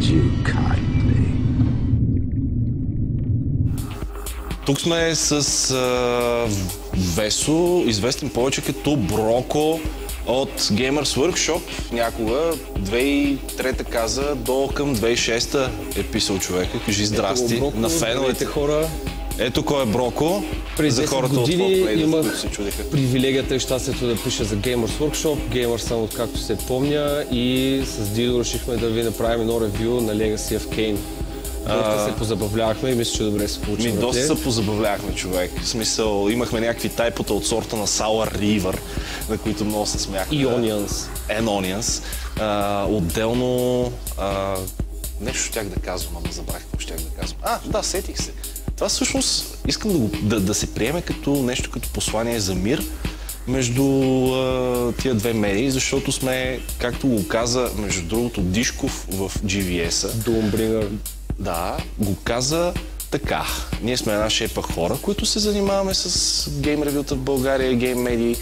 you kindly. Тук сме с Весо, известен повече като Броко от Gamers Workshop. Някога, 2003 каза, до към 2006 е писал човека. Кажи здрасти Броко, на феновете хора. Ето кой е Броко. Преди за 10 хората години от имах се чудиха. привилегията и щастието да пиша за Gamers Workshop. Геймър съм, откакто се помня, и с Дидо решихме да ви направим едно ревю на Legacy of Kain. Доста се позабавлявахме и мисля, че добре се получи. Доста се позабавлявахме, човек. В смисъл, имахме някакви тайпота от сорта на Sour River, на които много се смяхме. И Onions. Onions. Отделно... нещо щях да казвам, ама забравих какво щях да казвам. Да, сетих се. Това всъщност искам да се приеме като нещо като послание за мир между тия две медии, защото сме, както го каза, между другото, Дишков в GVS-а. Doombringer. Да, го каза така. Ние сме една шепа хора, които се занимаваме с гейм ревюта в България, гейм медии,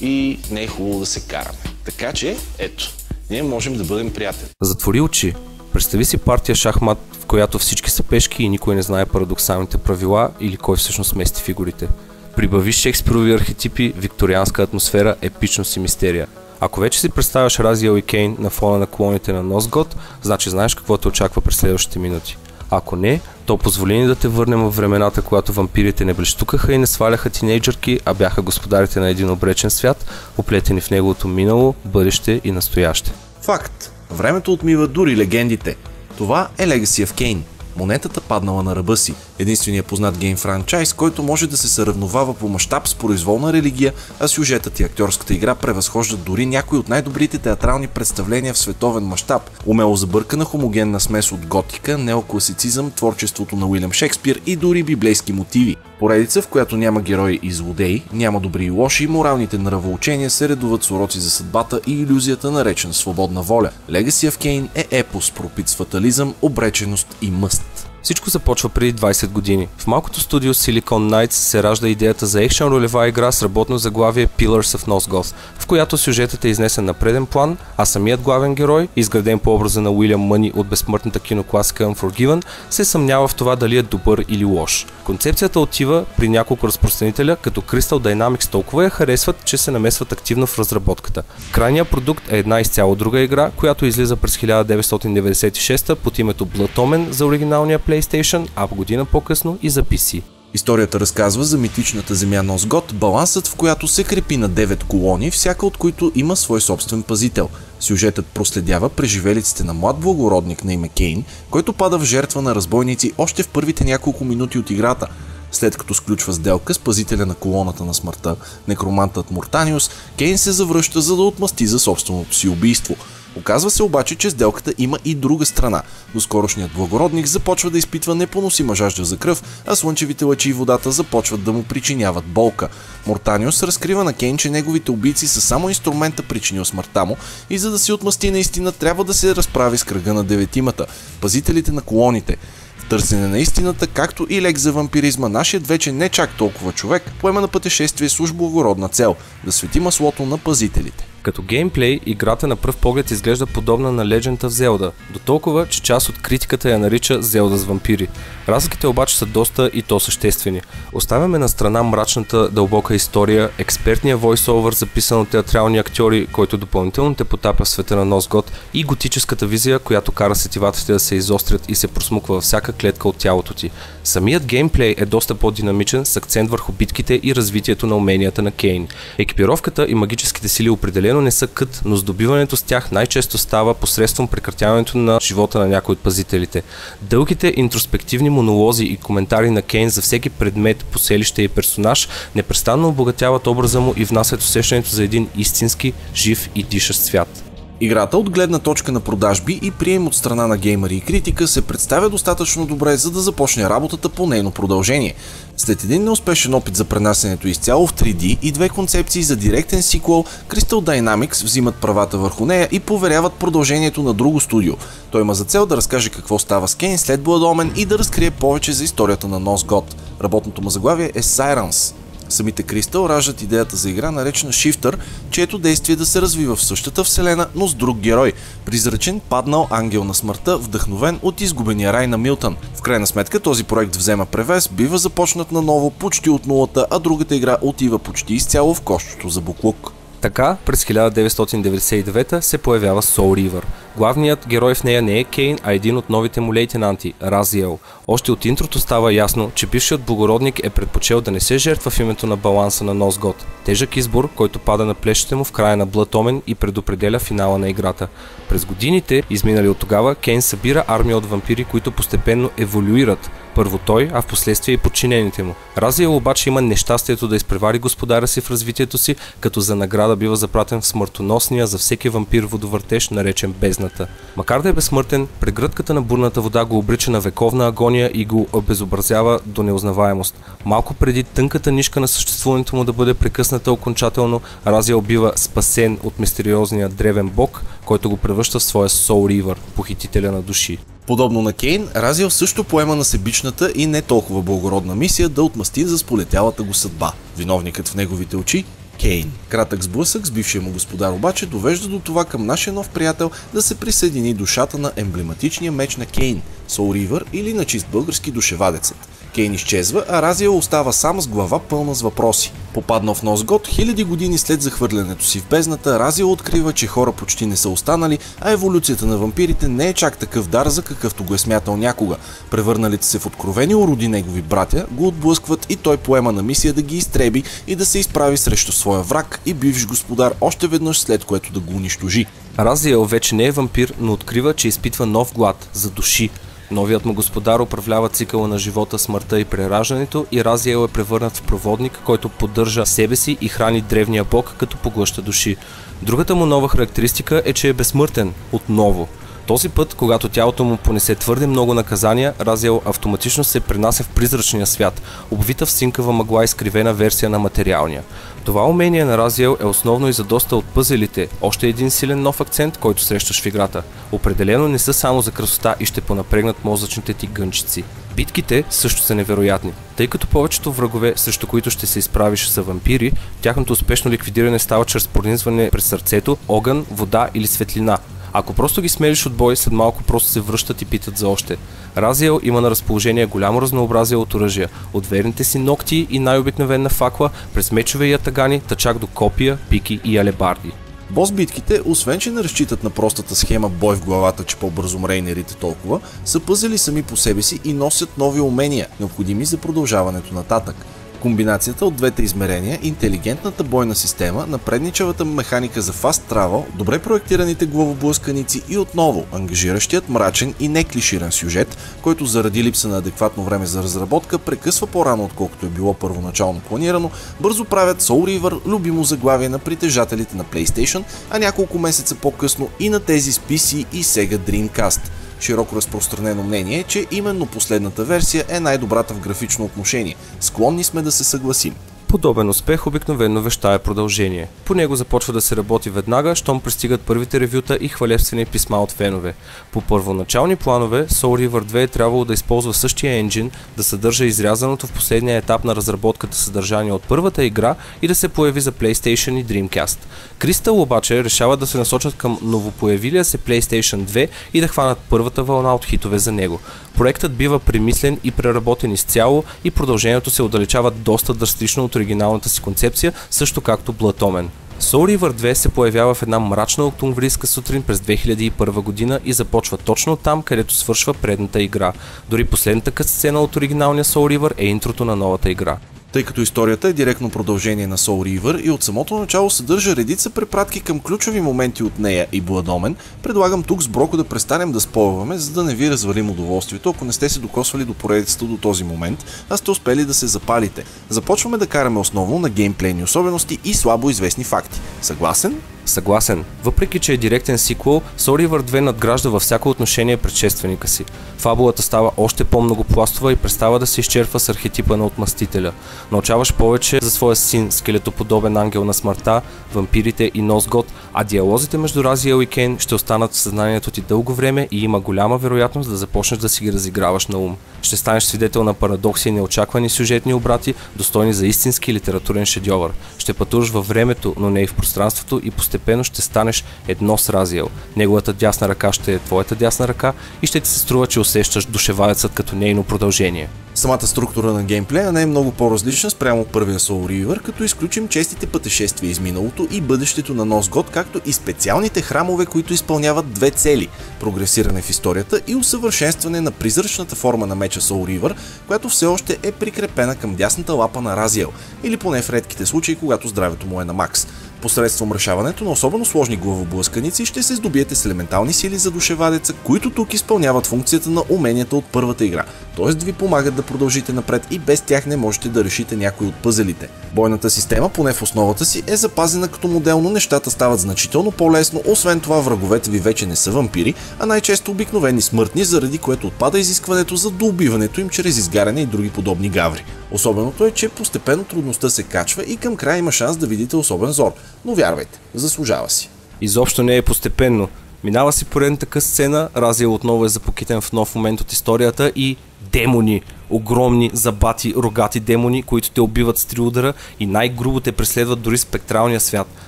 и не е хубаво да се караме. Така че, ето, ние можем да бъдем приятели. Затвори очи. Представи си партия шахмат, в която всички са пешки и никой не знае парадоксалните правила или кой всъщност мести фигурите. Прибави шекспирови архетипи, викторианска атмосфера, епичност и мистерия. Ако вече си представяш Разиел и Кейн на фона на клоните на Носгот, значи знаеш какво те очаква през следващите минути. Ако не, то позволи ни да те върнем в времената, когато вампирите не блещукаха и не сваляха тинейджърки, а бяха господарите на един обречен свят, оплетени в неговото минало, бъдеще и настояще. Факт. Времето отмива дори легендите. Това е Legacy of Kain. Монетата паднала на ръба си. Единственият познат гейм франчайз, който може да се съравновава по мащаб с произволна религия, а сюжетът и актьорската игра превъзхождат дори някои от най-добрите театрални представления в световен мащаб. Умело забъркана хомогенна смес от готика, неокласицизъм, творчеството на Уилям Шекспир и дори библейски мотиви. Поредица, в която няма герои и злодеи, няма добри и лоши, моралните нравоучения се редуват с уроци за съдбата и илюзията, наречена свободна воля. Legacy of Kain е епос, пропит с фатализъм, обреченост и мъст. Всичко започва преди 20 години. В малкото студио Silicon Knights се ражда идеята за екшен ролева игра с работно заглавие Pillars of Nosgoth, в която сюжетът е изнесен на преден план, а самият главен герой, изграден по образа на Уилям Мъни от безсмъртната кинокласика Unforgiven, се съмнява в това дали е добър или лош. Концепцията отива при няколко разпространителя, като Crystal Dynamics толкова я харесват, че се намесват активно в разработката. Крайният продукт е една изцяло друга игра, която излиза през 1996 под името Blood Omen за оригиналния PlayStation, а година по-късно и за PC. Историята разказва за митичната земя Носгот, балансът в която се крепи на 9 колони, всяка от които има свой собствен пазител. Сюжетът проследява преживелиците на млад благородник на име Кейн, който пада в жертва на разбойници още в първите няколко минути от играта. След като сключва сделка с пазителя на колоната на смъртта, некромантът Мортаниус, Кейн се завръща, за да отмъсти за собственото си убийство. Оказва се обаче, че сделката има и друга страна. Доскорошният благородник започва да изпитва непоносима жажда за кръв, а слънчевите лъчи и водата започват да му причиняват болка. Мортаниус разкрива на Кейн, че неговите убийци са само инструмента, причинил смъртта му, и за да си отмъсти наистина трябва да се разправи с кръга на деветимата, пазителите на колоните. В търсене на истината, както и лек за вампиризма, нашият вече не чак толкова човек поема на пътешествие с уж благородна цел – да свети маслото на пазителите. Като геймплей, играта на пръв поглед изглежда подобна на Legend of Zelda, до толкова, че част от критиката я нарича Zelda с вампири. Разликите обаче са доста и то съществени. Оставяме на страна мрачната, дълбока история, експертния войсовър, записан от театрални актьори, който допълнително те потапя в света на Носгот, и готическата визия, която кара сетивата ти да се изострят и се просмуква във всяка клетка от тялото ти. Самият геймплей е доста по-динамичен, с акцент върху битките и развитието на уменията на Кейн. Екипировката и магическите сили определено не са кът, но здобиването с тях най-често става посредством прекратяването на живота на някой от пазителите. Дългите интроспективни монолози и коментари на Кейн за всеки предмет, поселище и персонаж непрестанно обогатяват образа му и внасят усещането за един истински, жив и дишащ свят. Играта от гледна точка на продажби и прием от страна на геймъри и критика се представя достатъчно добре, за да започне работата по нейно продължение. След един неуспешен опит за пренасенето изцяло в 3D и две концепции за директен сиквел, Crystal Dynamics взимат правата върху нея и поверяват продължението на друго студио. Той има за цел да разкаже какво става с Кейн след Blood Omen и да разкрие повече за историята на Носгот. Работното му заглавие е Sirens. Самите Crystal раждат идеята за игра, наречена Shifter, чието действие да се развива в същата вселена, но с друг герой. Призрачен, паднал ангел на смъртта, вдъхновен от изгубения рай на Милтън. В крайна сметка този проект взема превес, бива започнат наново почти от нулата, а другата игра отива почти изцяло в кошчето за буклук. Така, през 1999 се появява Soul River. Главният герой в нея не е Кейн, а един от новите му лейтенанти, Разиел. Още от интрото става ясно, че бившият благородник е предпочел да не се жертва в името на баланса на Nosgoth. Тежък избор, който пада на плещите му в края на Blood Omen и предопределя финала на играта. През годините, изминали от тогава, Кейн събира армия от вампири, които постепенно еволюират. Първо той, а в последствие и подчинените му. Разиел обаче има нещастието да изпревари господаря си в развитието си, като за награда бива запратен в смъртоносния за всеки вампир водовъртеж, наречен Бездната. Макар да е безсмъртен, прегръдката на бурната вода го обрича на вековна агония и го обезобразява до неузнаваемост. Малко преди тънката нишка на съществуването му да бъде прекъсната окончателно, Разиел бива спасен от мистериозния древен бог, който го превръща в своя Soul River, похитителя на души. Подобно на Кейн, Разиел също поема на себичната и не толкова благородна мисия да отмъсти за сполетялата го съдба. Виновникът в неговите очи – Кейн. Кратък сблъсък с бившия му господар обаче довежда до това към нашия нов приятел да се присъедини душата на емблематичния меч на Кейн – Soul River, или на чист български Душевадецът. Кейн изчезва, а Разиел остава сам с глава пълна с въпроси. Попаднал в Nosgoth, хиляди години след захвърлянето си в бездната, Разиел открива, че хора почти не са останали, а еволюцията на вампирите не е чак такъв дар, за какъвто го е смятал някога. Превърналите се в откровени уроди негови братя го отблъскват и той поема на мисия да ги изтреби и да се изправи срещу своя враг и бивш господар още веднъж, след което да го унищожи. Разиел вече не е вампир, но открива, че изпитва нов глад за души. Новият му господар управлява цикъла на живота, смъртта и прераждането и Разиел е превърнат в проводник, който поддържа себе си и храни древния бог, като поглъща души. Другата му нова характеристика е, че е безсмъртен отново. Този път, когато тялото му понесе твърде много наказания, Разиел автоматично се пренася в призрачния свят, обвита в синкава мъгла и скривена версия на материалния. Това умение на Разиел е основно и за доста от пъзелите, още един силен нов акцент, който срещаш в играта. Определено не са само за красота и ще понапрегнат мозъчните ти гънчици. Битките също са невероятни, тъй като повечето врагове, срещу които ще се изправиш, са вампири, тяхното успешно ликвидиране става чрез пронизване през сърцето, огън, вода или светлина. Ако просто ги смелиш от бой, след малко просто се връщат и питат за още. Разиел има на разположение голямо разнообразие от оръжия, от верните си ногти и най-обикновена факла, през мечове и ятагани, та чак до копия, пики и алебарди. Бос битките, освен че не разчитат на простата схема бой в главата, че по-бързо мрейнерите толкова, са пъзели сами по себе си и носят нови умения, необходими за продължаването нататък. Комбинацията от двете измерения, интелигентната бойна система, напредничавата механика за фаст травъл, добре проектираните главоблъсканици и отново ангажиращият, мрачен и неклиширан сюжет, който заради липса на адекватно време за разработка прекъсва по-рано, отколкото е било първоначално планирано, бързо правят Soul River любимо заглавие на притежателите на PlayStation, а няколко месеца по-късно и на тези с PC и Sega Dreamcast. Широко разпространено мнение е, че именно последната версия е най-добрата в графично отношение. Склонни сме да се съгласим. Подобен успех обикновено вещае продължение. По него започва да се работи веднага, щом пристигат първите ревюта и хвалебствени писма от фенове. По първоначални планове, Soul River 2 е трябвало да използва същия енджин, да съдържа изрязаното в последния етап на разработката съдържание от първата игра и да се появи за PlayStation и Dreamcast. Crystal обаче решават да се насочат към новопоявилия се PlayStation 2 и да хванат първата вълна от хитове за него. Проектът бива премислен и преработен изцяло и продължението се отдалечава доста драстично от оригиналната си концепция, също както Blood Omen. Soul River 2 се появява в една мрачна октомврийска сутрин през 2001 година и започва точно там, където свършва предната игра. Дори последната късцена от оригиналния Soul River е интрото на новата игра. Тъй като историята е директно продължение на Soul River и от самото начало съдържа редица препратки към ключови моменти от нея и Blood Omen, предлагам тук с Броко да престанем да спойваме, за да не ви развалим удоволствието, ако не сте се докосвали до поредицата до този момент, а сте успели да се запалите. Започваме да караме основно на геймплейни особености и слабо известни факти. Съгласен? Съгласен. Въпреки, че е директен сиквел, Soul River 2 надгражда във всяко отношение предшественика си. Фабулата става още по-многопластова и престава да се изчерпва с архетипа на отмъстителя. Научаваш повече за своя син, скелетоподобен ангел на смъртта, вампирите и Носгот, а диалозите между Разиел и Кейн ще останат в съзнанието ти дълго време и има голяма вероятност да започнеш да си ги разиграваш на ум. Ще станеш свидетел на парадокси и неочаквани сюжетни обрати, достойни за истински литературен шедьовър. Ще пътуваш във времето, но не и в пространството и постепенно ще станеш едно с Разиел. Неговата дясна ръка ще е твоята дясна ръка и ще ти се струва, че усещаш душевадецът като нейно продължение. Самата структура на геймплея не е много по-различна спрямо първия Soul River, като изключим честите пътешествия из миналото и бъдещето на Носгот, както и специалните храмове, които изпълняват две цели – прогресиране в историята и усъвършенстване на призрачната форма на меча Soul River, която все още е прикрепена към дясната лапа на Разиел, или поне в редките случаи, когато здравето му е на макс. Посредством решаването на особено сложни главоблъсканици ще се здобиете с елементални сили за душевадеца, които тук изпълняват функцията на уменията от първата игра, т.е. ви помагат да продължите напред и без тях не можете да решите някой от пъзелите. Бойната система, поне в основата си, е запазена като модел, но нещата стават значително по-лесно, освен това враговете ви вече не са вампири, а най-често обикновени смъртни, заради което отпада изискването за доубиването им чрез изгаряне и други подобни гаври. Особеното е, че постепенно трудността се качва и към края има шанс да видите особен зор, но вярвайте, заслужава си. Изобщо не е постепенно. Минава си поредната късцена, Разиел отново е запокитен в нов момент от историята и демони, огромни, забати, рогати демони, които те убиват с 3 удара и най-грубо те преследват дори спектралния свят.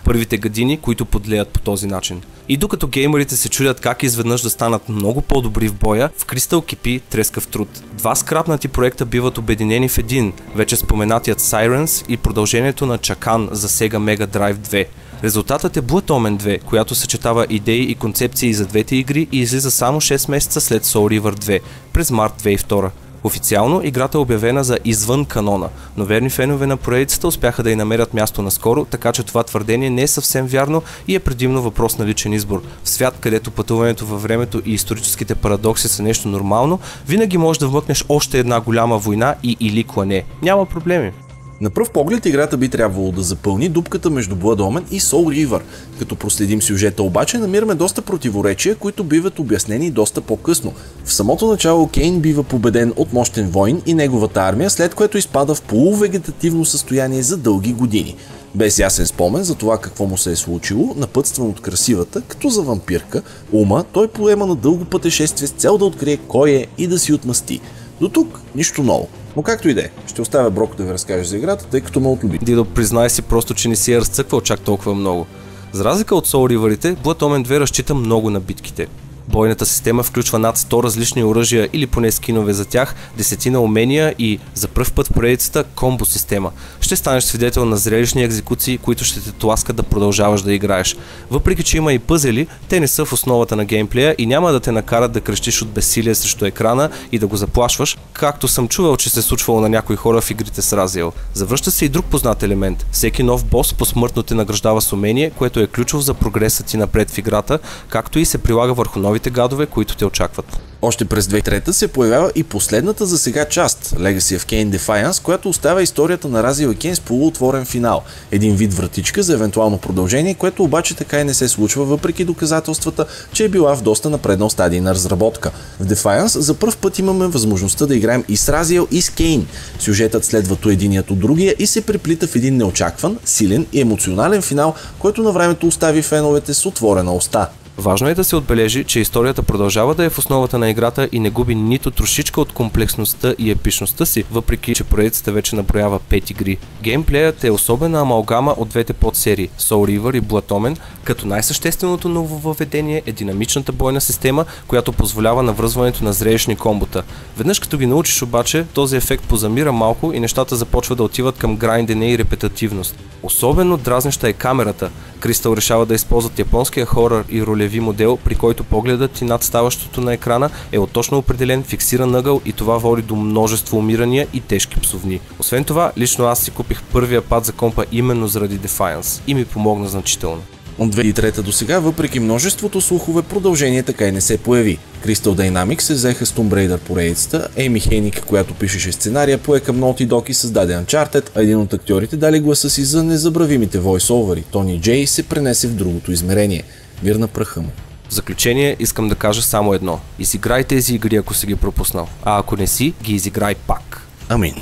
Първите гадини, които подлеят по този начин. И докато геймерите се чудят как изведнъж да станат много по-добри в боя, в Crystal кипи трескав труд. 2 скрапнати проекта биват обединени в един, вече споменатият Sirens и продължението на Chakan за Sega Mega Drive 2. Резултатът е Blood Omen 2, която съчетава идеи и концепции за двете игри и излиза само 6 месеца след Soul River 2, през март 2002. Официално играта е обявена за извън канона, но верни фенове на поредицата успяха да й намерят място наскоро, така че това твърдение не е съвсем вярно и е предимно въпрос на личен избор. В свят, където пътуването във времето и историческите парадокси са нещо нормално, винаги можеш да вмъкнеш още една голяма война и или клане. Няма проблеми. На пръв поглед играта би трябвало да запълни дупката между Blood Omen и Soul River. Като проследим сюжета обаче, намираме доста противоречия, които биват обяснени доста по-късно. В самото начало Кейн бива победен от мощен войн и неговата армия, след което изпада в полувегетативно състояние за дълги години. Без ясен спомен за това какво му се е случило, напътстван от красивата, като за вампирка, Ума, той поема на дълго пътешествие с цел да открие кой е и да си отмъсти. До тук нищо ново. Но както и да е, ще оставя Броко да ви разкаже за играта, тъй като ме отлюби. Дидо, признай си просто, че не си я разцъквал чак толкова много. За разлика от Soul River-ите, Blood Omen 2 разчита много на битките. Бойната система включва над 100 различни оръжия или поне скинове за тях, 10 умения и за пръв път в поредицата комбо система. Ще станеш свидетел на зрелищни екзекуции, които ще те тласкат да продължаваш да играеш. Въпреки че има и пъзели, те не са в основата на геймплея и няма да те накарат да крещиш от безсилие срещу екрана и да го заплашваш, както съм чувал, че се е случвало на някои хора в игрите с Разиел. Завръща се и друг познат елемент. Всеки нов бос посмъртно те награждава с умение, което е ключов за прогреса ти напред в играта, както и се прилага върху новите гадове, които те очакват. Още през 2003 се появява и последната за сега част, Legacy of Kain Defiance, която оставя историята на Разиел и Кейн с полуотворен финал. Един вид вратичка за евентуално продължение, което обаче така и не се случва, въпреки доказателствата, че е била в доста напреднал стадий на разработка. В Defiance за пръв път имаме възможността да играем и с Разиел, и с Кейн. Сюжетът следва то единият от другия и се преплита в един неочакван, силен и емоционален финал, който на времето остави феновете с отворена уста. Важно е да се отбележи, че историята продължава да е в основата на играта и не губи нито трошичка от комплексността и епичността си, въпреки че поредицата вече наброява 5 игри. Геймплеят е особена амалгама от двете подсерии Soul River и Blood Omen, като най-същественото нововъведение е динамичната бойна система, която позволява навръзването на зрелищни комбота. Веднъж като ги научиш обаче, този ефект позамира малко и нещата започват да отиват към грайндене и репетативност. Особено дразнеща е камерата. Crystal решава да използват японския хорър и ролеви модел, при който погледът и над ставащото на екрана е от точно определен фиксиран ъгъл и това води до множество умирания и тежки псовни. Освен това, лично аз си купих първия пад за компа именно заради Defiance и ми помогна значително. От 2003 до сега, въпреки множеството слухове, продължение така и не се появи. Crystal Dynamics се взеха с Tomb Raider поредицата, Ейми Хейник, която пишеше сценария, пое към Naughty Dog и създаде Uncharted, а един от актьорите дали гласа си за незабравимите войсовъри. Тони Джей се пренесе в другото измерение. Мир на праха му. В заключение искам да кажа само едно. Изиграй тези игри, ако си ги пропуснал. А ако не си, ги изиграй пак. Амин.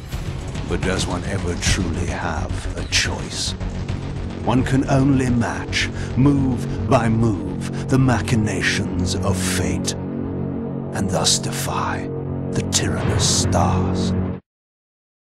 But does one ever truly have a choice? One can only match, move by move, the machinations of fate, and thus defy the tyrannous stars.